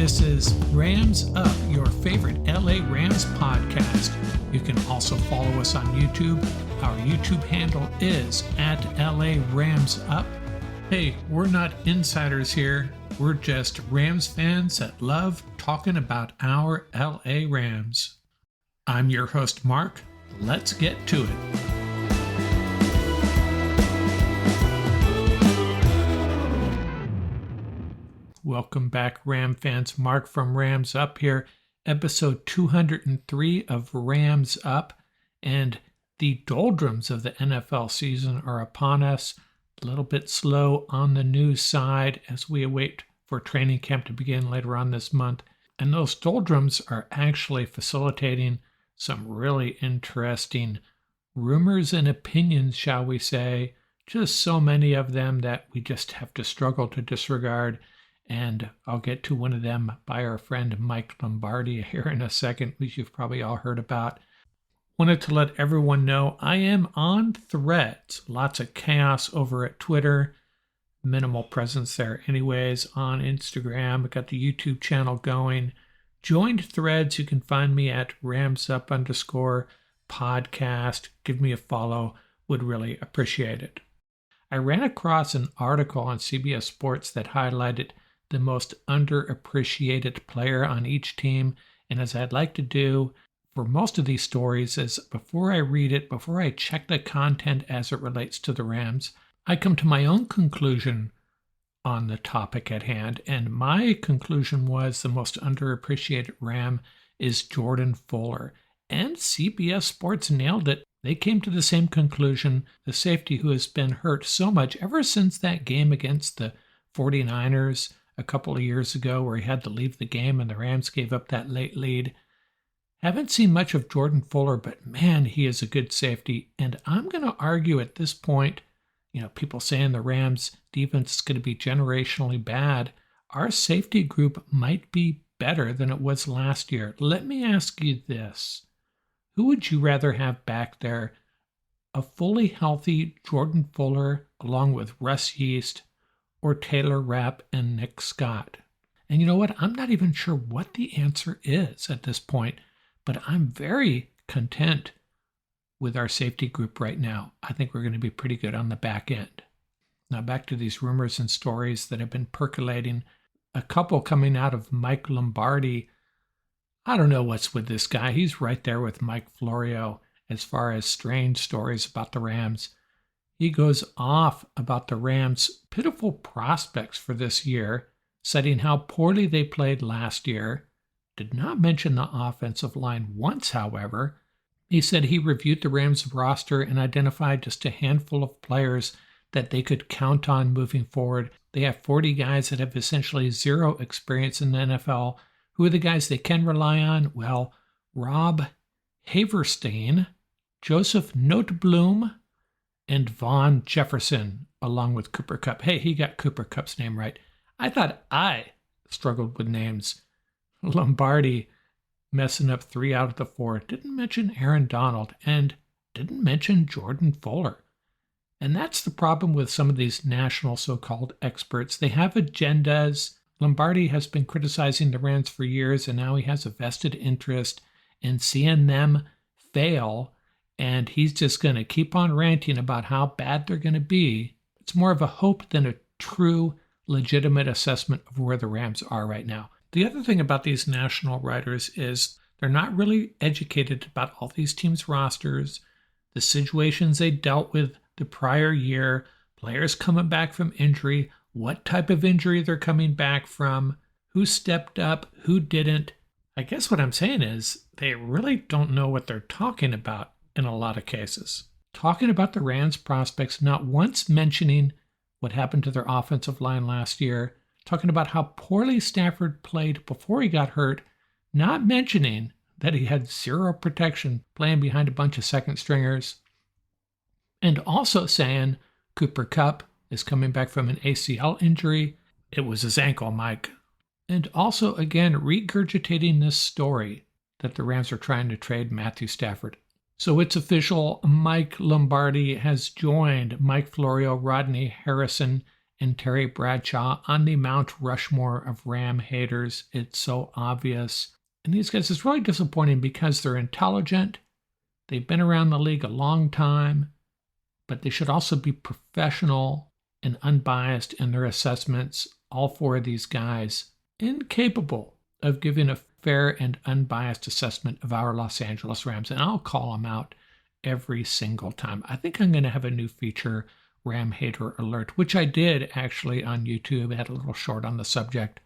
This is Rams Up, your favorite LA Rams podcast. You can also follow us on YouTube. Our YouTube handle is at LA Rams Up. Hey, we're not insiders here. We're just Rams fans that love talking about our LA Rams. I'm your host, Mark. Let's get to it. Welcome back, Ram fans. Mark from Rams Up here, episode 203 of Rams Up. And the doldrums of the NFL season are upon us. A little bit slow on the news side as we await for training camp to begin later on this month. And those doldrums are actually facilitating some really interesting rumors and opinions, shall we say. Just so many of them that we just have to struggle to disregard. And I'll get to one of them by our friend Mike Lombardi here in a second, which you've probably all heard about. Wanted to let everyone know I am on Threads. Lots of chaos over at Twitter. Minimal presence there anyways. On Instagram, I got the YouTube channel going. Joined Threads. You can find me at ramsup_podcast. Give me a follow. Would really appreciate it. I ran across an article on CBS Sports that highlighted the most underappreciated player on each team. And as I'd like to do for most of these stories is before I read it, before I check the content as it relates to the Rams, I come to my own conclusion on the topic at hand. And my conclusion was the most underappreciated Ram is Jordan Fuller. And CBS Sports nailed it. They came to the same conclusion. The safety who has been hurt so much ever since that game against the 49ers a couple of years ago where he had to leave the game and the Rams gave up that late lead. Haven't seen much of Jordan Fuller, but man, he is a good safety. And I'm going to argue at this point, people saying the Rams defense is going to be generationally bad. Our safety group might be better than it was last year. Let me ask you this. Who would you rather have back there? A fully healthy Jordan Fuller along with Russ Yeast, or Taylor Rapp and Nick Scott? And you know what? I'm not even sure what the answer is at this point, but I'm very content with our safety group right now. I think we're going to be pretty good on the back end. Now back to these rumors and stories that have been percolating. A couple coming out of Mike Lombardi. I don't know what's with this guy. He's right there with Mike Florio as far as strange stories about the Rams. He goes off about the Rams' pitiful prospects for this year, citing how poorly they played last year. Did not mention the offensive line once, however. He said he reviewed the Rams' roster and identified just a handful of players that they could count on moving forward. They have 40 guys that have essentially zero experience in the NFL. Who are the guys they can rely on? Well, Rob Haverstein, Joseph Noteboom, and Vaughn Jefferson, along with Cooper Kupp. Hey, he got Cooper Kupp's name right. I thought I struggled with names. Lombardi messing up 3 out of the 4. Didn't mention Aaron Donald and didn't mention Jordan Fuller. And that's the problem with some of these national so-called experts. They have agendas. Lombardi has been criticizing the Rams for years, and now he has a vested interest in seeing them fail. And he's just going to keep on ranting about how bad they're going to be. It's more of a hope than a true, legitimate assessment of where the Rams are right now. The other thing about these national writers is they're not really educated about all these teams' rosters, the situations they dealt with the prior year, players coming back from injury, what type of injury they're coming back from, who stepped up, who didn't. I guess what I'm saying is they really don't know what they're talking about. In a lot of cases, talking about the Rams prospects, not once mentioning what happened to their offensive line last year, talking about how poorly Stafford played before he got hurt, not mentioning that he had zero protection playing behind a bunch of second stringers, and also saying Cooper Kupp is coming back from an ACL injury. It was his ankle, Mike. And also, again, regurgitating this story that the Rams are trying to trade Matthew Stafford. So it's official. Mike Lombardi has joined Mike Florio, Rodney Harrison, and Terry Bradshaw on the Mount Rushmore of Ram haters. It's so obvious. And these guys, it's really disappointing because they're intelligent. They've been around the league a long time, but they should also be professional and unbiased in their assessments. All four of these guys incapable of giving a fair and unbiased assessment of our Los Angeles Rams. And I'll call them out every single time. I think I'm going to have a new feature, Ram Hater Alert, which I did actually on YouTube. I had a little short on the subject.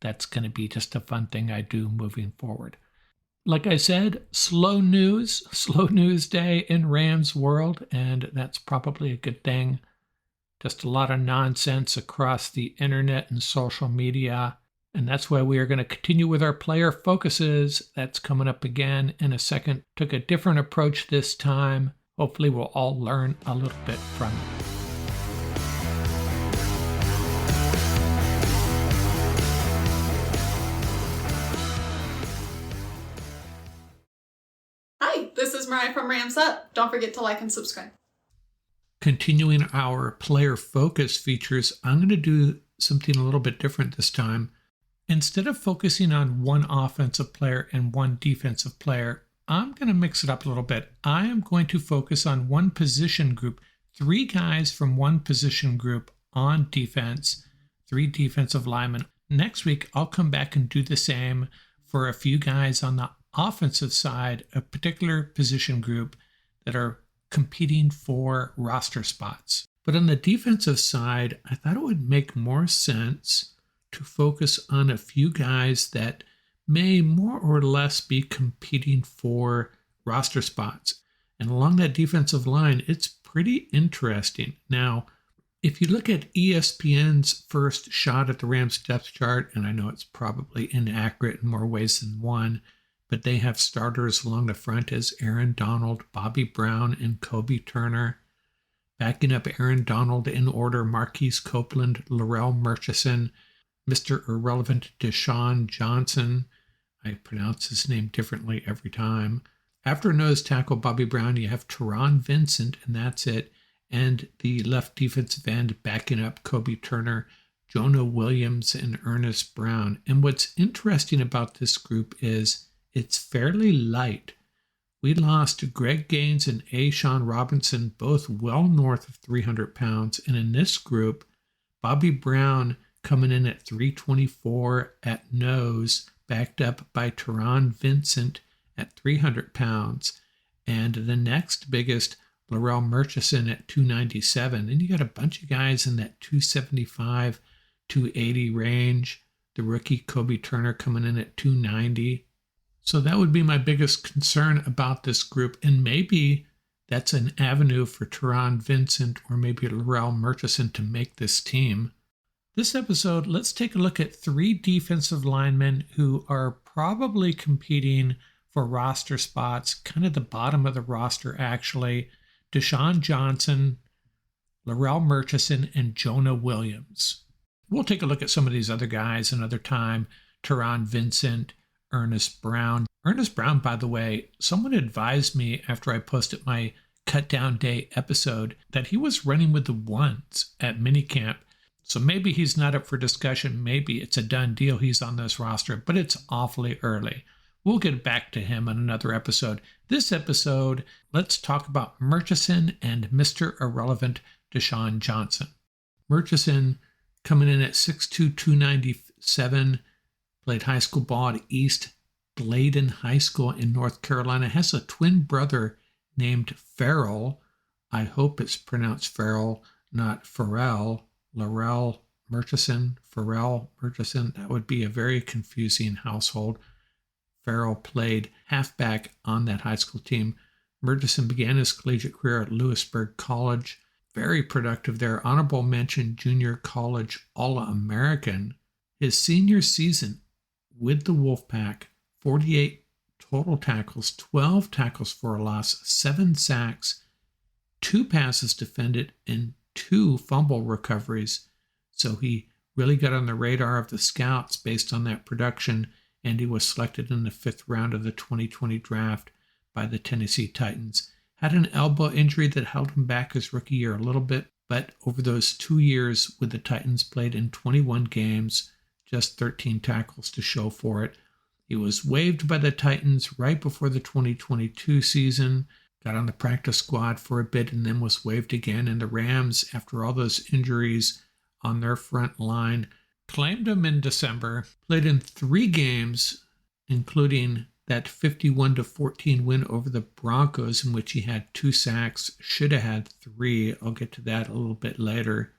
That's going to be just a fun thing I do moving forward. Like I said, slow news day in Rams world, and that's probably a good thing. Just a lot of nonsense across the internet and social media. And that's why we are going to continue with our player focuses. That's coming up again in a second. Took a different approach this time. Hopefully we'll all learn a little bit from it. Hi, this is Mariah from Rams Up. Don't forget to like and subscribe. Continuing our player focus features, I'm going to do something a little bit different this time. Instead of focusing on one offensive player and one defensive player, I'm going to mix it up a little bit. I am going to focus on one position group, 3 guys from one position group on defense, 3 defensive linemen. Next week, I'll come back and do the same for a few guys on the offensive side, a particular position group that are competing for roster spots. But on the defensive side, I thought it would make more sense to focus on a few guys that may more or less be competing for roster spots. And along that defensive line, it's pretty interesting. Now, if you look at ESPN's first shot at the Rams depth chart, and I know it's probably inaccurate in more ways than one, but they have starters along the front as Aaron Donald, Bobby Brown, and Kobe Turner. Backing up Aaron Donald in order, Marquise Copeland, Larrell Murchison, Mr. Irrelevant Desjuan Johnson. I pronounce his name differently every time. After nose tackle Bobby Brown, you have Teron Vincent, and that's it. And the left defensive end backing up Kobe Turner, Jonah Williams, and Ernest Brown. And what's interesting about this group is it's fairly light. We lost Greg Gaines and A. Sean Robinson, both well north of 300 pounds. And in this group, Bobby Brown coming in at 324 at nose, backed up by Teron Vincent at 300 pounds. And the next biggest, Larrell Murchison at 297. And you got a bunch of guys in that 275, 280 range. The rookie Kobe Turner coming in at 290. So that would be my biggest concern about this group. And maybe that's an avenue for Teron Vincent or maybe Larrell Murchison to make this team. This episode, let's take a look at 3 defensive linemen who are probably competing for roster spots, kind of the bottom of the roster actually. Desjuan Johnson, Larrell Murchison, and Jonah Williams. We'll take a look at some of these other guys another time. Teron Vincent, Ernest Brown. Ernest Brown, by the way, someone advised me after I posted my Cut Down Day episode that he was running with the ones at minicamp. So maybe he's not up for discussion. Maybe it's a done deal. He's on this roster, but it's awfully early. We'll get back to him on another episode. This episode, let's talk about Murchison and Mr. Irrelevant Desjuan Johnson. Murchison coming in at 6'2", 297, played high school ball at East Bladen High School in North Carolina, has a twin brother named Farrell. I hope it's pronounced Farrell, not Farrell. Larrell Murchison, Farrell Murchison. That would be a very confusing household. Farrell played halfback on that high school team. Murchison began his collegiate career at Lewisburg College. Very productive there. Honorable mention, junior college All-American. His senior season with the Wolfpack, 48 total tackles, 12 tackles for a loss, 7 sacks, 2 passes defended, and 2 fumble recoveries. So he really got on the radar of the scouts based on that production, and he was selected in the 5th round of the 2020 draft by the Tennessee Titans. Had an elbow injury that held him back his rookie year a little bit, But over those 2 years with the Titans, played in 21 games, just 13 tackles to show for it. He was waived by the Titans right before the 2022 season, got on the practice squad for a bit, and then was waived again. And the Rams, after all those injuries on their front line, claimed him in December, played in 3 games, including that 51-14 win over the Broncos, in which he had 2 sacks, should have had 3. I'll get to that a little bit later.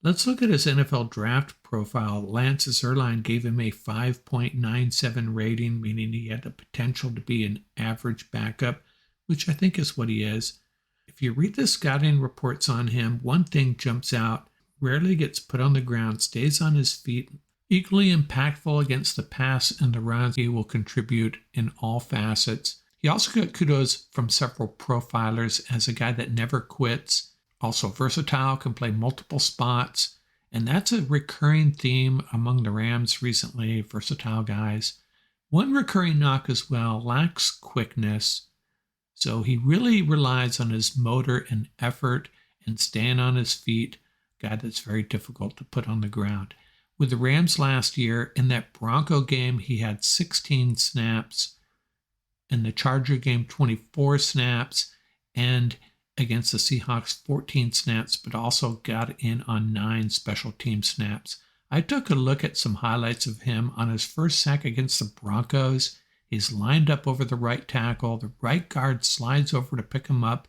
Let's look at his NFL draft profile. Lance Zierlein gave him a 5.97 rating, meaning he had the potential to be an average backup, which I think is what he is. If you read the scouting reports on him, one thing jumps out: rarely gets put on the ground, stays on his feet, equally impactful against the pass and the run. He will contribute in all facets. He also got kudos from several profilers as a guy that never quits. Also versatile, can play multiple spots. And that's a recurring theme among the Rams recently, versatile guys. One recurring knock as well: lacks quickness. So he really relies on his motor and effort and staying on his feet. Guy that's very difficult to put on the ground. With the Rams last year, in that Bronco game, he had 16 snaps. In the Charger game, 24 snaps. And against the Seahawks, 14 snaps, but also got in on 9 special team snaps. I took a look at some highlights of him on his first sack against the Broncos. He's lined up over the right tackle. The right guard slides over to pick him up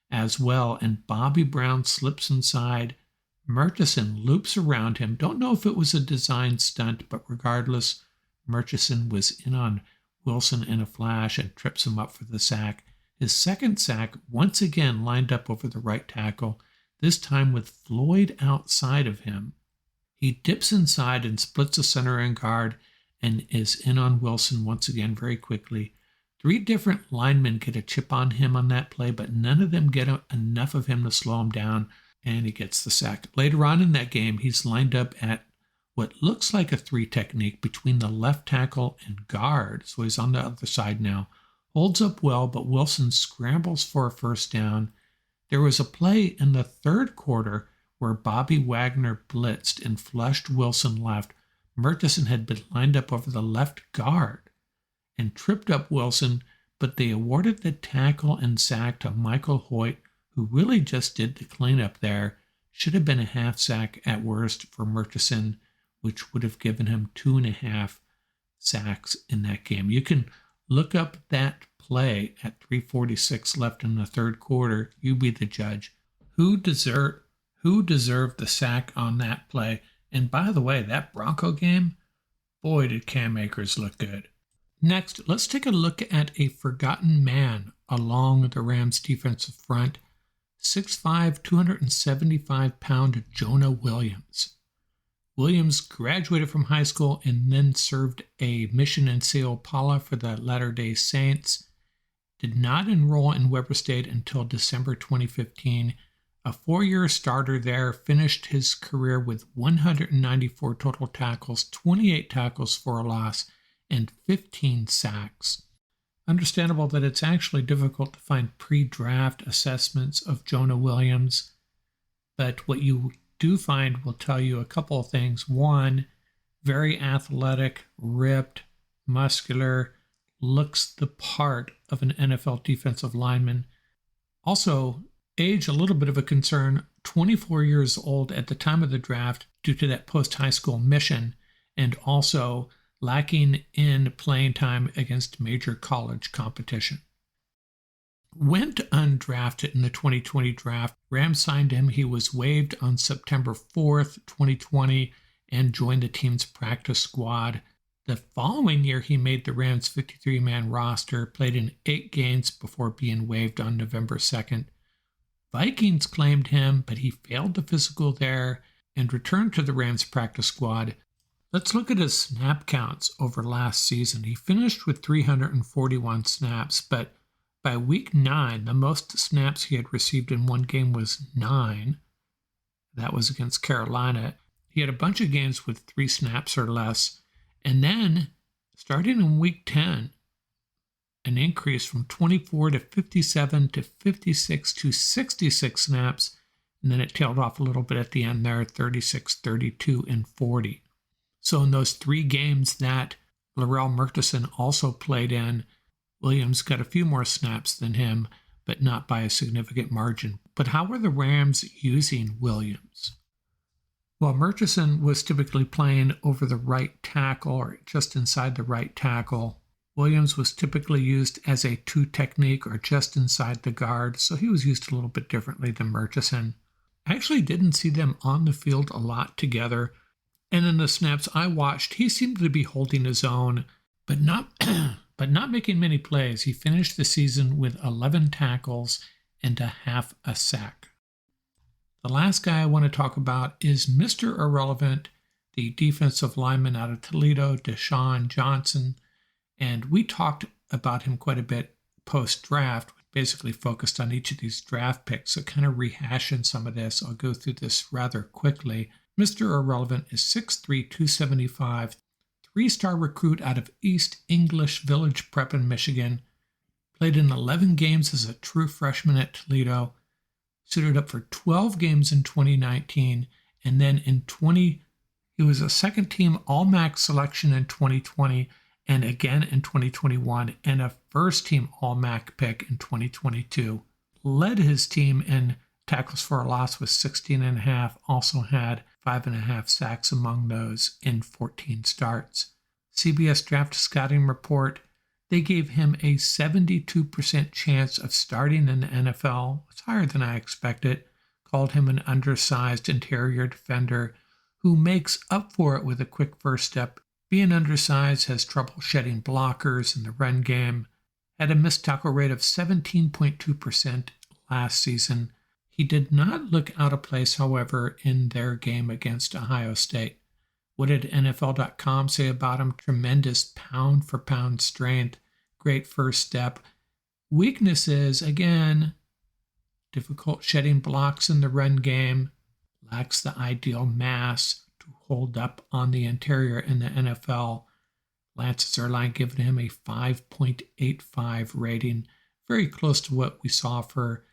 as well, and Bobby Brown slips inside. Murchison loops around him. Don't know if it was a design stunt, but regardless, Murchison was in on Wilson in a flash and trips him up for the sack. His second sack, once again lined up over the right tackle, this time with Floyd outside of him. He dips inside and splits a center and guard and is in on Wilson once again very quickly. 3 different linemen get a chip on him on that play, but none of them get enough of him to slow him down, and he gets the sack. Later on in that game, he's lined up at what looks like a 3 technique between the left tackle and guard, so he's on the other side now. Holds up well, but Wilson scrambles for a first down. There was a play in the third quarter where Bobby Wagner blitzed and flushed Wilson left. Murchison had been lined up over the left guard and tripped up Wilson, but they awarded the tackle and sack to Michael Hoyt, who really just did the cleanup there. Should have been a half sack at worst for Murchison, which would have given him 2.5 sacks in that game. You can look up that play at 3:46 left in the third quarter. You be the judge. Who deserved the sack on that play? And by the way, that Bronco game, boy, did Cam Akers look good. Next, let's take a look at a forgotten man along the Rams defensive front. 6'5", 275-pound Jonah Williams. Williams graduated from high school and then served a mission in Sao Paulo for the Latter-day Saints. Did not enroll in Weber State until December 2015. A 4-year starter there, finished his career with 194 total tackles, 28 tackles for a loss, and 15 sacks. Understandable that it's actually difficult to find pre-draft assessments of Jonah Williams, but what you do find will tell you a couple of things. One, very athletic, ripped, muscular, looks the part of an NFL defensive lineman. Also, age a little bit of a concern, 24 years old at the time of the draft due to that post-high school mission, and also lacking in playing time against major college competition. Went undrafted in the 2020 draft. Rams signed him. He was waived on September 4th, 2020, and joined the team's practice squad. The following year, he made the Rams' 53-man roster, played in 8 games before being waived on November 2nd. Vikings claimed him, but he failed the physical there and returned to the Rams' practice squad. Let's look at his snap counts over last season. He finished with 341 snaps, but by week 9, the most snaps he had received in one game was 9. That was against Carolina. He had a bunch of games with 3 snaps or less. And then, starting in week 10, an increase from 24 to 57 to 56 to 66 snaps. and then it tailed off a little bit at the end there, 36, 32, and 40. So in those 3 games that Larrell Murchison also played in, Williams got a few more snaps than him, but not by a significant margin. But how were the Rams using Williams? Well, Murchison was typically playing over the right tackle or just inside the right tackle. Williams was typically used as a 2 technique or just inside the guard, so he was used a little bit differently than Murchison. I actually didn't see them on the field a lot together, and in the snaps I watched, he seemed to be holding his own, but not making many plays. He finished the season with 11 tackles and a half a sack. The last guy I want to talk about is Mr. Irrelevant, the defensive lineman out of Toledo, Desjuan Johnson. And we talked about him quite a bit post-draft, basically focused on each of these draft picks. So kind of rehashing some of this, I'll go through this rather quickly. Mr. Irrelevant is 6'3", 275, 3-star recruit out of East English Village Prep in Michigan. Played in 11 games as a true freshman at Toledo. Suited up for 12 games in 2019, and then he was a second-team All-MAC selection in 2020, and again in 2021, and a first-team All-MAC pick in 2022. Led his team in tackles for a loss with 16.5, also had 5.5 sacks among those in 14 starts. CBS Draft Scouting Report, they gave him a 72% chance of starting in the NFL. It's higher than I expected. Called him an undersized interior defender who makes up for it with a quick first step. Being undersized, has trouble shedding blockers in the run game. Had a missed tackle rate of 17.2% last season. He did not look out of place, however, in their game against Ohio State. What did NFL.com say about him? Tremendous pound-for-pound strength, great first step. Weaknesses, again, difficult shedding blocks in the run game, lacks the ideal mass to hold up on the interior in the NFL. Lance's Airline giving him a 5.85 rating, very close to what we saw for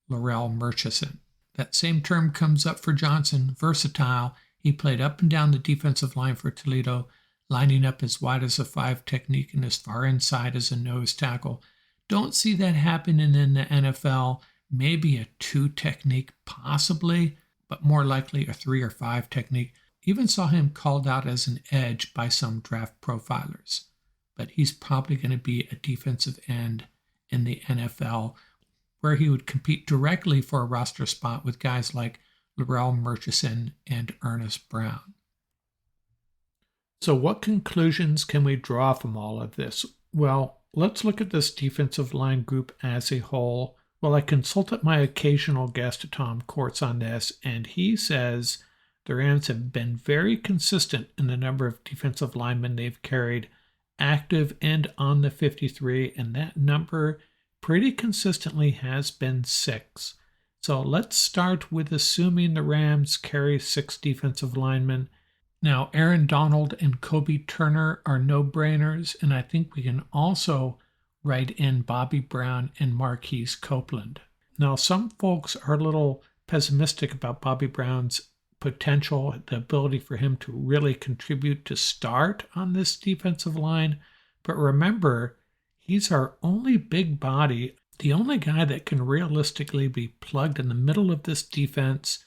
Larrell Murchison. That same term comes up for Johnson, versatile. He played up and down the defensive line for Toledo, lining up as wide as a 5 technique and as far inside as a nose tackle. Don't see that happening in the NFL. Maybe a 2 technique possibly, but more likely a 3 or 5 technique. Even saw him called out as an edge by some draft profilers. But he's probably going to be a defensive end in the NFL, where he would compete directly for a roster spot with guys like Larrell Murchison and Ernest Brown. So what conclusions can we draw from all of this? Well, let's look at this defensive line group as a whole. Well, I consulted my occasional guest, Tom Courts, on this, and he says the Rams have been very consistent in the number of defensive linemen they've carried, active and on the 53, and that number pretty consistently has been 6. So let's start with assuming the Rams carry 6 defensive linemen. Now, Aaron Donald and Kobe Turner are no-brainers, and I think we can also write in Bobby Brown and Marquise Copeland. Now, some folks are a little pessimistic about Bobby Brown's potential, the ability for him to really contribute to start on this defensive line. But remember, he's our only big body, the only guy that can realistically be plugged in the middle of this defense,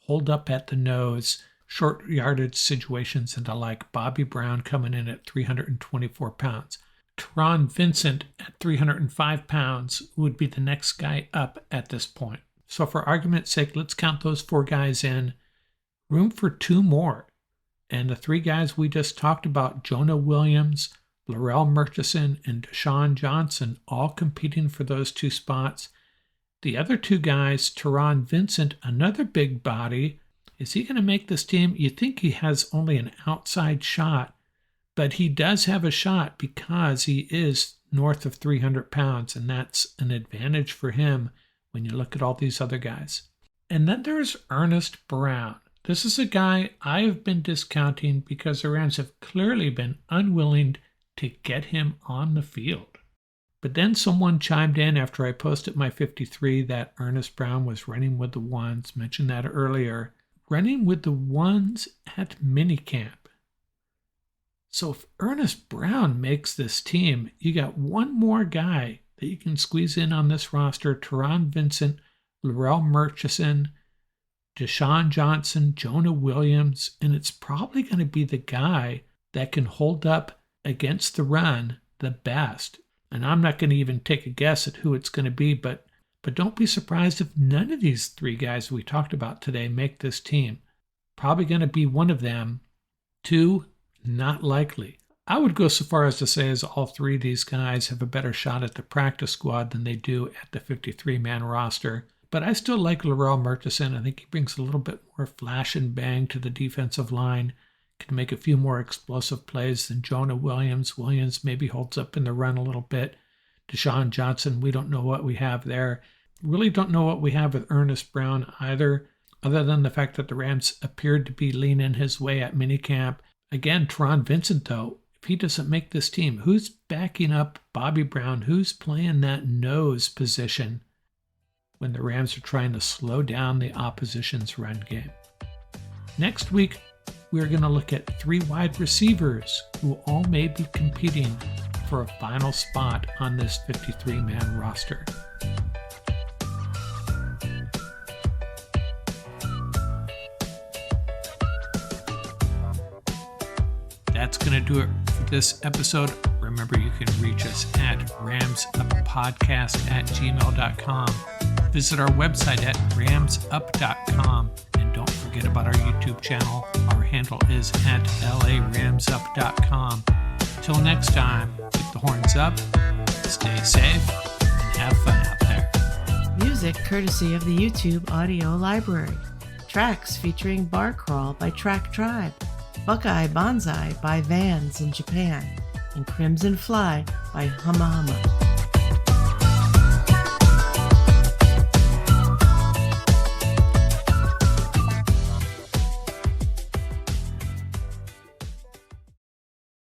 hold up at the nose, short yardage situations and the like. Bobby Brown coming in at 324 pounds. Teron Vincent at 305 pounds would be the next guy up at this point. So for argument's sake, let's count those 4 guys in. Room for 2 more. And the 3 guys we just talked about, Jonah Williams, Larrell Murchison, and Desjuan Johnson, all competing for those 2 spots. The other 2 guys, Teron Vincent, another big body. Is he going to make this team? You think he has only an outside shot, but he does have a shot because he is north of 300 pounds, and that's an advantage for him when you look at all these other guys. And then there's Ernest Brown. This is a guy I have been discounting because the Rams have clearly been unwilling to get him on the field. But then someone chimed in after I posted my 53 that Ernest Brown was running with the ones, mentioned that earlier, running with the ones at minicamp. So if Ernest Brown makes this team, you got one more guy that you can squeeze in on this roster: Teron Vincent, Larrell Murchison, Desjuan Johnson, Jonah Williams, and it's probably going to be the guy that can hold up against the run the best. And I'm not going to even take a guess at who it's going to be, but don't be surprised if none of these three guys we talked about today make this team. Probably going to be one of them. Two, not likely. I would go so far as to say as all three of these guys have a better shot at the practice squad than they do at the 53-man roster. But I still like Larrell Murchison. I think he brings a little bit more flash and bang to the defensive line. Can make a few more explosive plays than Jonah Williams. Williams maybe holds up in the run a little bit. Desjuan Johnson, we don't know what we have there. Really don't know what we have with Ernest Brown either, other than the fact that the Rams appeared to be leaning his way at minicamp. Again, Teron Vincent, though, if he doesn't make this team, who's backing up Bobby Brown? Who's playing that nose position when the Rams are trying to slow down the opposition's run game? Next week, we're going to look at three wide receivers who all may be competing for a final spot on this 53-man roster. That's going to do it for this episode. Remember, you can reach us at ramsuppodcast@gmail.com. Visit our website at ramsup.com. And don't forget about our YouTube channel. Our handle is at laramsup.com. Till next time, keep the horns up, stay safe, and have fun out there. Music courtesy of the YouTube audio library. Tracks featuring Bar Crawl by Track Tribe, Buckeye Bonzai by Vans in Japan, and Crimson Fly by Huma.